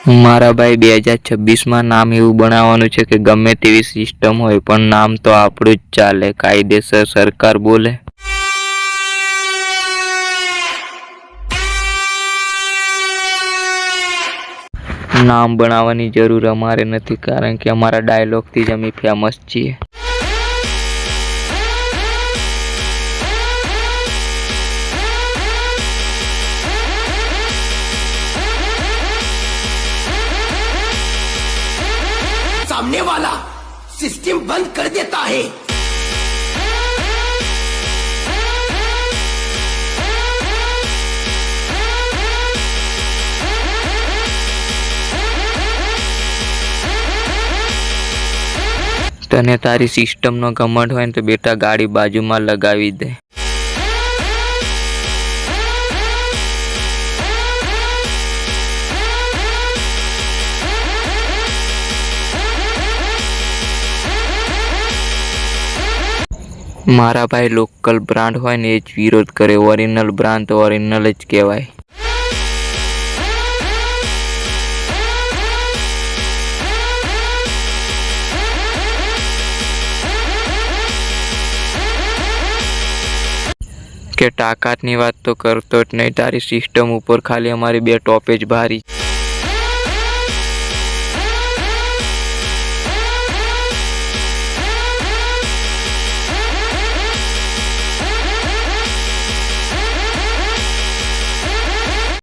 મારા ભાઈ 2026માં નામ એવું બનાવવાનું છે કે ગમે તેવી સિસ્ટમ હોય પણ નામ તો આપણું જ ચાલે. કાયદેસર સરકાર બોલે. નામ બનાવવાની જરૂર અમારે નથી કારણ કે અમારા ડાયલોગથી જ અમે ફેમસ છીએ. सामने वाला सिस्टम बंद कर देता है. તને તારી સિસ્ટમનો ઘમંડ હોય ને તો બેટા ગાડી બાજુમાં લગાવી દે. મારા ભાઈ લોકલ બ્રાન્ડ હોય ને એ જ વિરોધ કરે. ઓરિજિનલ બ્રાન્ડ તો ઓરિજિનલ જ કહેવાય. કે તાકાતની વાત તો કરતો જ નહીં. તારી સિસ્ટમ ઉપર ખાલી અમારી 2 ટોપે જ ભારી.